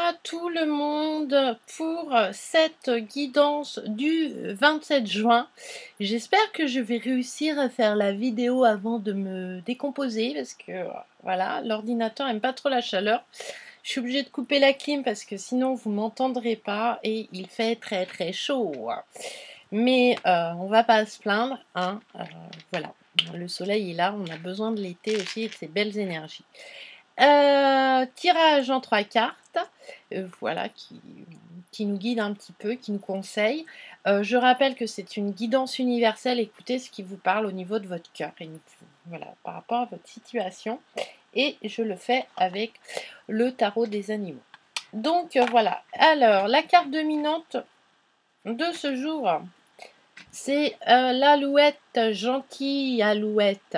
à tout le monde pour cette guidance du 27 juin. J'espère que je vais réussir à faire la vidéo avant de me décomposer parce que voilà, l'ordinateur aime pas trop la chaleur. Je suis obligée de couper la clim parce que sinon vous m'entendrez pas et il fait très très chaud. Mais on va pas se plaindre, hein. Voilà, le soleil est là, on a besoin de l'été aussi et de ses belles énergies. Tirage en 3 cartes, voilà qui nous guide un petit peu, qui nous conseille. Je rappelle que c'est une guidance universelle, écoutez ce qui vous parle au niveau de votre cœur et voilà, par rapport à votre situation et je le fais avec le tarot des animaux. Donc voilà, alors la carte dominante de ce jour, c'est l'alouette, gentille alouette.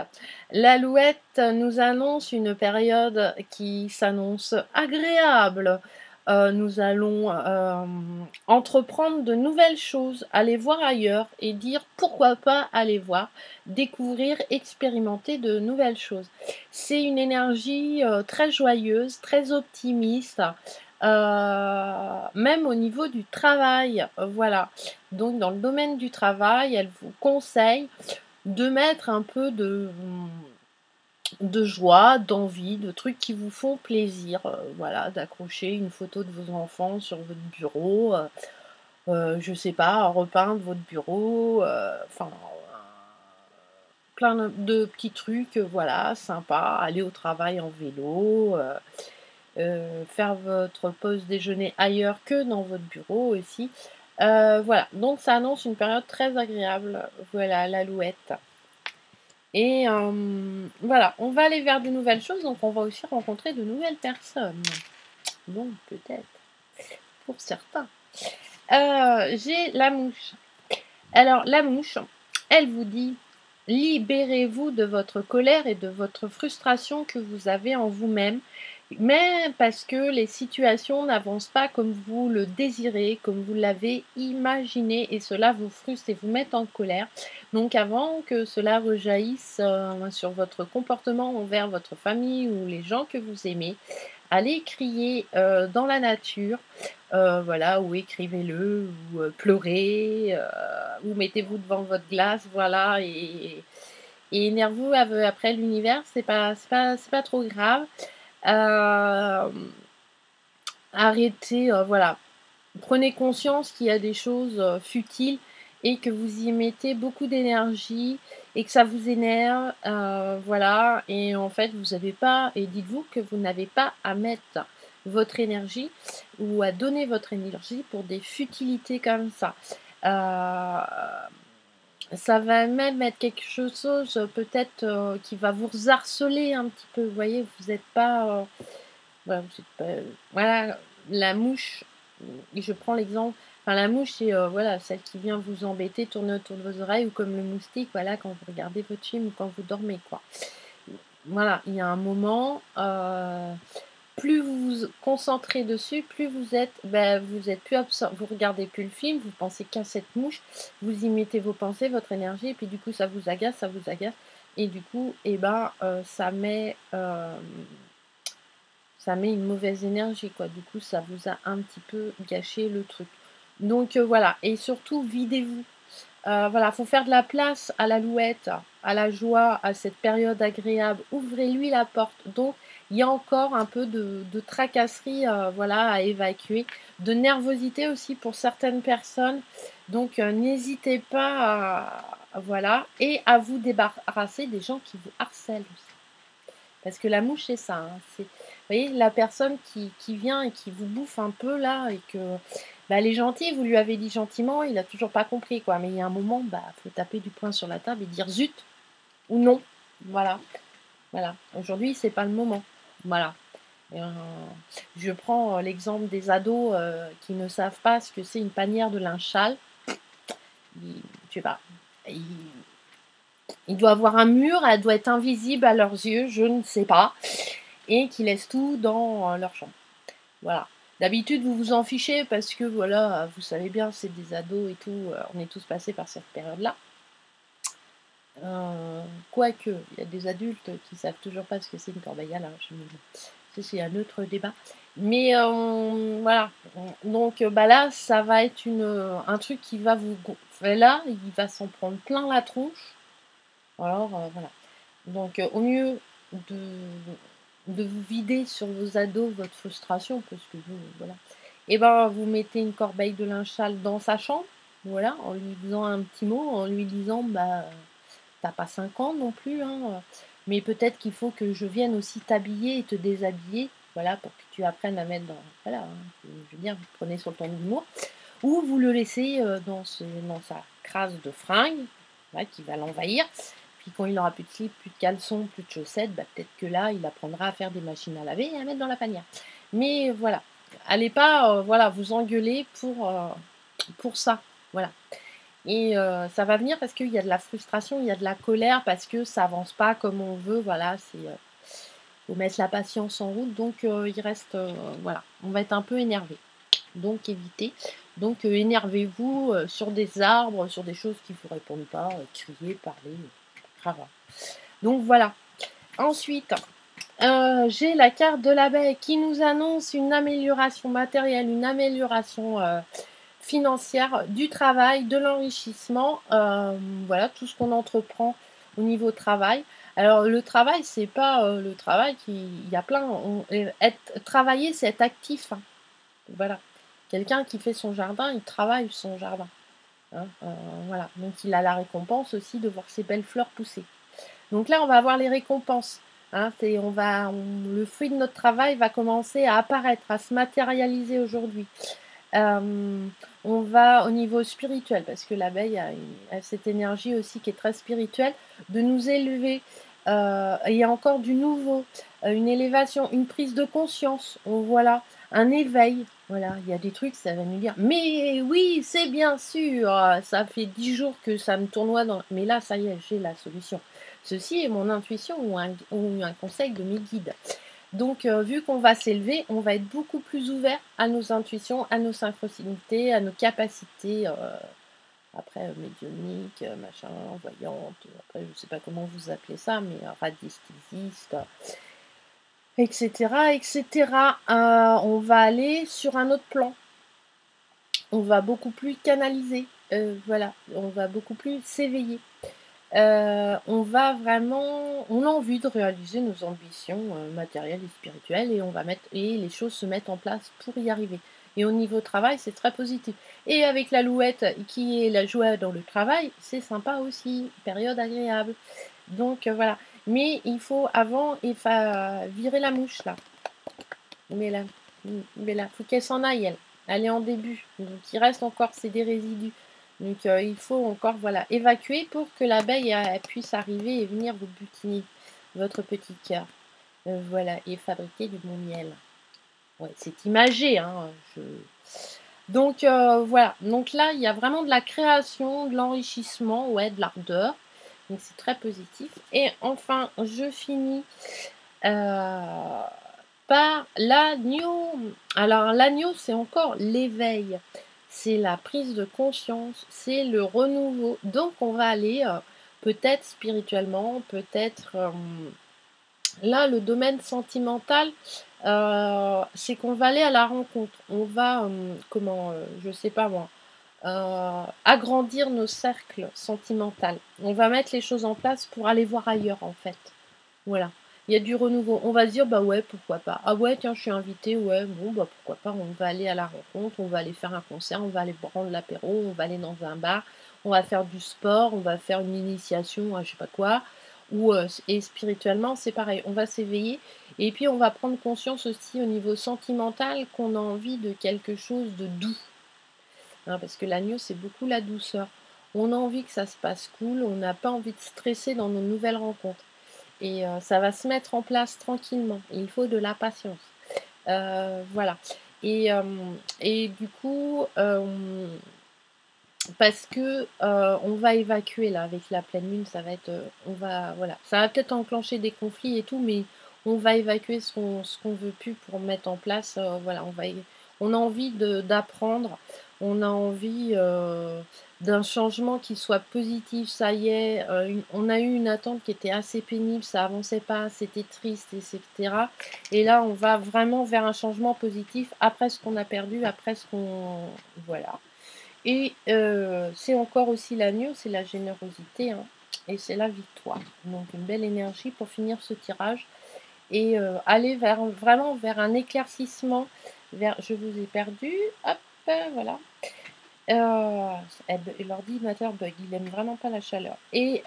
L'alouette nous annonce une période qui s'annonce agréable. Nous allons entreprendre de nouvelles choses, aller voir ailleurs et dire pourquoi pas aller voir, découvrir, expérimenter de nouvelles choses. C'est une énergie très joyeuse, très optimiste, même au niveau du travail, voilà. Donc dans le domaine du travail, elle vous conseille de mettre un peu de joie, d'envie, de trucs qui vous font plaisir, voilà, d'accrocher une photo de vos enfants sur votre bureau, je sais pas, repeindre votre bureau, enfin, plein de petits trucs, voilà, sympas, aller au travail en vélo, faire votre pause déjeuner ailleurs que dans votre bureau aussi. Voilà, donc ça annonce une période très agréable, voilà, l'alouette. Et voilà, on va aller vers de nouvelles choses, donc on va aussi rencontrer de nouvelles personnes. Bon, peut-être, pour certains. J'ai la mouche. Alors, la mouche, elle vous dit: libérez-vous de votre colère et de votre frustration que vous avez en vous-même, mais parce que les situations n'avancent pas comme vous le désirez, comme vous l'avez imaginé, et cela vous frustre et vous met en colère. Donc avant que cela rejaillisse sur votre comportement envers votre famille ou les gens que vous aimez, allez crier dans la nature, voilà, ou écrivez-le, ou pleurez, ou mettez-vous devant votre glace, voilà, et énervez-vous après l'univers, c'est pas trop grave. Arrêtez, voilà. Prenez conscience qu'il y a des choses futiles et que vous y mettez beaucoup d'énergie et que ça vous énerve, voilà. Et en fait, vous n'avez pas, et dites-vous que vous n'avez pas à mettre votre énergie ou à donner votre énergie pour des futilités comme ça. Ça va même être quelque chose peut-être qui va vous harceler un petit peu. Vous voyez, vous n'êtes pas, voilà, vous êtes pas, voilà, la mouche. Je prends l'exemple, enfin la mouche c'est, voilà, celle qui vient vous embêter, tourner autour de vos oreilles, ou comme le moustique, voilà, quand vous regardez votre film ou quand vous dormez, quoi. Voilà, il y a un moment, plus vous vous concentrez dessus, plus vous êtes plus vous regardez plus le film, vous pensez qu'à cette mouche, vous y mettez vos pensées, votre énergie, et puis du coup ça vous agace, et du coup, et ben, ça met une mauvaise énergie, quoi. Du coup, ça vous a un petit peu gâché le truc. Donc voilà, et surtout videz-vous. Voilà, faut faire de la place à l'alouette, à la joie, à cette période agréable. Ouvrez-lui la porte. Donc il y a encore un peu de tracasserie, voilà, à évacuer, de nervosité aussi pour certaines personnes. Donc n'hésitez pas voilà, et à vous débarrasser des gens qui vous harcèlent aussi. Parce que la mouche, c'est ça, hein, c'est, vous voyez, la personne qui vient et qui vous bouffe un peu là, et que bah, elle est gentille, vous lui avez dit gentiment, il a toujours pas compris, quoi. Mais il y a un moment, bah, faut taper du poing sur la table et dire zut ou non. Voilà, voilà. Aujourd'hui, c'est pas le moment. Voilà. Euh, je prends l'exemple des ados qui ne savent pas ce que c'est une panière de linge sale. Je sais pas. Il doit avoir un mur, elle doit être invisible à leurs yeux, je ne sais pas, et qui laissent tout dans leur chambre. Voilà. D'habitude, vous vous en fichez parce que, voilà, vous savez bien, c'est des ados et tout, on est tous passés par cette période-là. Quoique, il y a des adultes qui savent toujours pas ce que c'est une corbeille à linge. c'est un autre débat. Mais voilà, donc bah, là, ça va être un truc qui va vous là, il va s'en prendre plein la tronche. Alors, voilà. Donc au mieux de vous vider sur vos ados votre frustration, parce que vous voilà, et ben, vous mettez une corbeille de linge sale dans sa chambre, voilà, en lui faisant un petit mot, en lui disant: «Bah, tu pas 5 ans non plus, hein, mais peut-être qu'il faut que je vienne aussi t'habiller et te déshabiller, voilà, pour que tu apprennes à mettre dans» voilà, hein, je veux dire, prenez sur le ton de l'humour. Ou vous le laissez, dans sa crasse de fringues, voilà, qui va l'envahir. Puis quand il aura plus de slip, plus de caleçon, plus de chaussettes, bah, peut-être que là, il apprendra à faire des machines à laver et à mettre dans la panière. Mais voilà, allez pas, voilà, vous engueuler pour ça, voilà. Et ça va venir parce qu'il y a de la frustration, il y a de la colère, parce que ça avance pas comme on veut, voilà, faut mettre la patience en route, donc il reste, voilà, on va être un peu énervé. Donc évitez. Donc énervez-vous sur des arbres, sur des choses qui ne vous répondent pas, crier, parler, grave. Donc voilà. Ensuite, j'ai la carte de l'abeille qui nous annonce une amélioration matérielle, une amélioration financière, du travail, de l'enrichissement, voilà, tout ce qu'on entreprend au niveau travail. Alors le travail, c'est pas le travail il y a plein, travailler, c'est être actif, hein. Voilà. Quelqu'un qui fait son jardin, il travaille son jardin, hein, voilà. Donc il a la récompense aussi de voir ses belles fleurs pousser. Donc là, on va avoir les récompenses, hein, le fruit de notre travail va commencer à apparaître, à se matérialiser aujourd'hui. On va au niveau spirituel, parce que l'abeille a cette énergie aussi qui est très spirituelle, de nous élever, il y a encore du nouveau, une élévation, une prise de conscience, voilà, un éveil, voilà, il y a des trucs, ça va nous dire: «Mais oui, c'est bien sûr, ça fait 10 jours que ça me tournoie dans» mais là, ça y est, j'ai la solution. Ceci est mon intuition ou un conseil de mes guides. Donc, vu qu'on va s'élever, on va être beaucoup plus ouvert à nos intuitions, à nos synchronicités, à nos capacités, après, médiumniques, machin, voyantes, après je sais pas comment vous appelez ça, mais radiesthésiste, et cetera et cetera. On va aller sur un autre plan. On va beaucoup plus canaliser, voilà, on va beaucoup plus s'éveiller. On a envie de réaliser nos ambitions, matérielles et spirituelles, et les choses se mettent en place pour y arriver. Et au niveau travail, c'est très positif. Et avec l'alouette qui est la joie dans le travail, c'est sympa aussi, période agréable. Donc voilà. Mais il faut avant virer la mouche là. Mais là, faut qu'elle s'en aille elle. Elle est en début, donc il reste encore c'est des résidus. Donc il faut encore, voilà, évacuer pour que l'abeille puisse arriver et venir vous butiner votre petit cœur. Voilà, et fabriquer du bon miel. Ouais, c'est imagé, hein. Donc voilà. Donc là, il y a vraiment de la création, de l'enrichissement, ouais, de l'ardeur. Donc c'est très positif. Et enfin, je finis par l'agneau. Alors l'agneau, c'est encore l'éveil, c'est la prise de conscience, c'est le renouveau. Donc on va aller peut-être spirituellement, peut-être là le domaine sentimental, c'est qu'on va aller à la rencontre. On va, je sais pas moi, agrandir nos cercles sentimentaux. On va mettre les choses en place pour aller voir ailleurs en fait. Voilà. Il y a du renouveau. On va se dire: «Bah ouais, pourquoi pas? Ah ouais, tiens, je suis invitée, ouais, bon, bah pourquoi pas?» On va aller à la rencontre, on va aller faire un concert, on va aller prendre l'apéro, on va aller dans un bar, on va faire du sport, on va faire une initiation à je sais pas quoi, et spirituellement, c'est pareil, on va s'éveiller et puis on va prendre conscience aussi au niveau sentimental qu'on a envie de quelque chose de doux, hein, parce que l'agneau, c'est beaucoup la douceur. On a envie que ça se passe cool, on n'a pas envie de stresser dans nos nouvelles rencontres. Et ça va se mettre en place tranquillement. Il faut de la patience. Voilà. Et du coup, parce que on va évacuer là avec la pleine lune, ça va être, voilà, ça va peut-être enclencher des conflits et tout, mais on va évacuer ce qu'on veut plus pour mettre en place. Voilà, on a envie d'apprendre, on a envie, d'un changement qui soit positif. Ça y est, on a eu une attente qui était assez pénible, ça avançait pas, c'était triste et cetera et là, on va vraiment vers un changement positif après ce qu'on a perdu, après ce qu'on voilà et c'est encore aussi l'agneau, c'est la générosité, hein et c'est la victoire. Donc une belle énergie pour finir ce tirage et aller vers vraiment vers un éclaircissement, vers je vous ai perdu, hop, voilà. Et l'ordinateur bug, il aime vraiment pas la chaleur et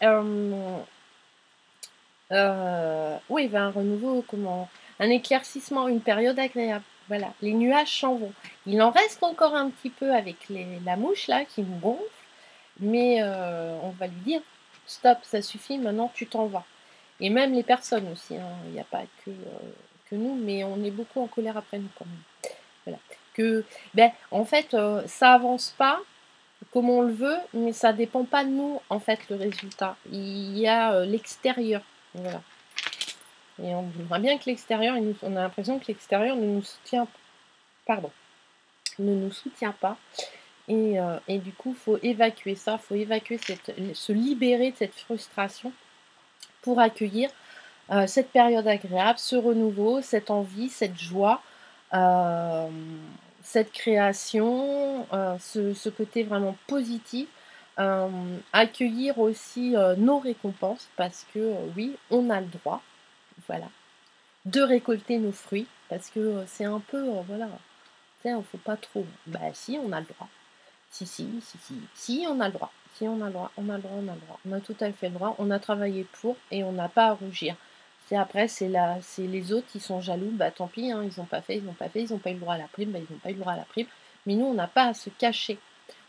oui, vers un renouveau, comment? Un éclaircissement, une période agréable, voilà. Les nuages s'en vont. Il en reste encore un petit peu avec la mouche là qui nous gonfle, mais on va lui dire: «Stop, ça suffit, maintenant tu t'en vas» et même les personnes aussi, hein, il n'y a pas que nous, mais on est beaucoup en colère après nous quand même. Voilà. En fait, ça avance pas comme on le veut, mais ça dépend pas de nous, en fait, le résultat. Il y a, l'extérieur, voilà et on aimerait bien que l'extérieur, on a l'impression que l'extérieur ne nous soutient pardon, ne nous soutient pas et du coup, faut évacuer ça, faut évacuer se libérer de cette frustration pour accueillir, cette période agréable, ce renouveau, cette envie, cette joie, cette création, ce côté vraiment positif. Accueillir aussi, nos récompenses parce que, oui, on a le droit, voilà, de récolter nos fruits parce que, c'est un peu, voilà, tu sais, faut pas trop. Bah si, on a le droit. Si, si, si, si, si, on a le droit. Si, on a le droit, on a le droit, on a le droit. On a tout à fait le droit. On a travaillé pour et on n'a pas à rougir. C'est après, c'est les autres qui sont jaloux. Bah tant pis, hein, ils ont pas fait, ils ont pas fait, ils ont pas eu le droit à la prime, bah ils ont pas eu le droit à la prime. Mais nous, on n'a pas à se cacher.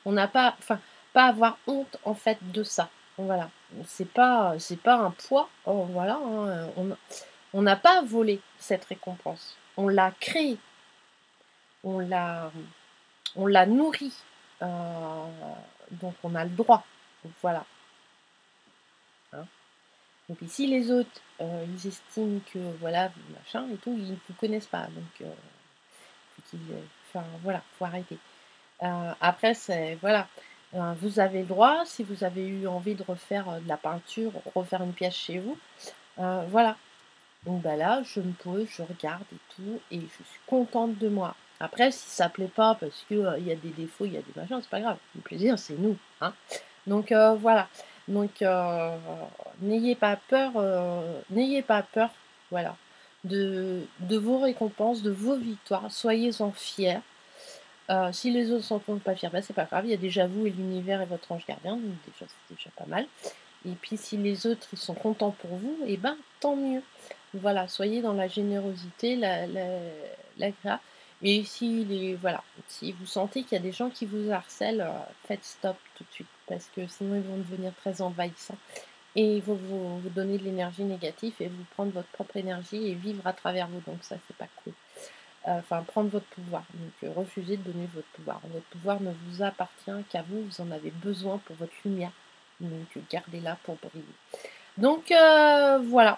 On n'a pas, enfin, pas à avoir honte en fait de ça. Voilà. C'est pas un poids. Oh, voilà. Hein, on n'a pas volé cette récompense. On l'a créée. On l'a, on l'a nourrie. Heu, donc on a le droit. Donc voilà, hein. Et puis si les autres, ils estiment que voilà, machin et tout, ils ne vous connaissent pas. Donc faut qu'ils, enfin voilà, faut arrêter. Après c'est voilà, vous avez le droit, si vous avez eu envie de refaire, de la peinture, refaire une pièce chez vous, voilà. Donc bah là, je me pose, je regarde et tout et je suis contente de moi. Après si ça plaît pas parce que, il y a des défauts, il y a des machins, c'est pas grave. Le plaisir, c'est nous, hein. Donc voilà. Donc n'ayez pas peur, voilà, de vos récompenses, de vos victoires. Soyez-en fiers. Si les autres s'en sont pas fiers, bah, c'est pas grave, il y a déjà vous et l'univers et votre ange gardien, donc déjà c'est déjà pas mal. Et puis si les autres, ils sont contents pour vous et ben, tant mieux. Voilà, soyez dans la générosité, la grâce et voilà, si vous sentez qu'il y a des gens qui vous harcèlent, faites stop tout de suite parce que sinon ils vont devenir très envahissants et ils vont vous donner de l'énergie négative et vous prendre votre propre énergie et vivre à travers vous, donc ça, c'est pas cool. Enfin, prendre votre pouvoir, donc refusez de donner votre pouvoir. Votre pouvoir ne vous appartient qu'à vous, vous en avez besoin pour votre lumière, donc gardez-la pour briller. Donc voilà.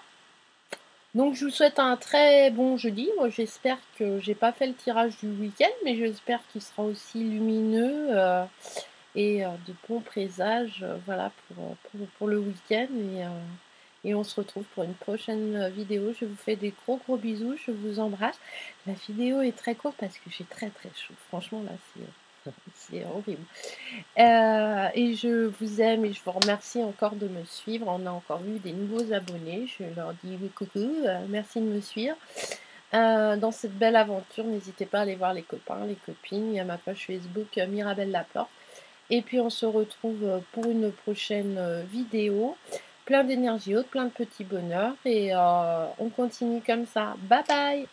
Donc je vous souhaite un très bon jeudi. Moi j'espère que j'ai pas fait le tirage du week-end, mais j'espère qu'il sera aussi lumineux, et de bons présages, voilà pour le week-end et on se retrouve pour une prochaine, vidéo. Je vous fais des gros, gros bisous, je vous embrasse. La vidéo est très courte parce que j'ai très, très chaud. Franchement là c'est horrible. Et je vous aime et je vous remercie encore de me suivre. On a encore eu des nouveaux abonnés. Je leur dis oui, coucou, merci de me suivre. Dans cette belle aventure, n'hésitez pas à aller voir les copains, les copines. Il y a ma page Facebook Mirabelle Laporte. Et puis on se retrouve pour une prochaine vidéo. Plein d'énergie haute, plein de petits bonheurs et on continue comme ça. Bye bye!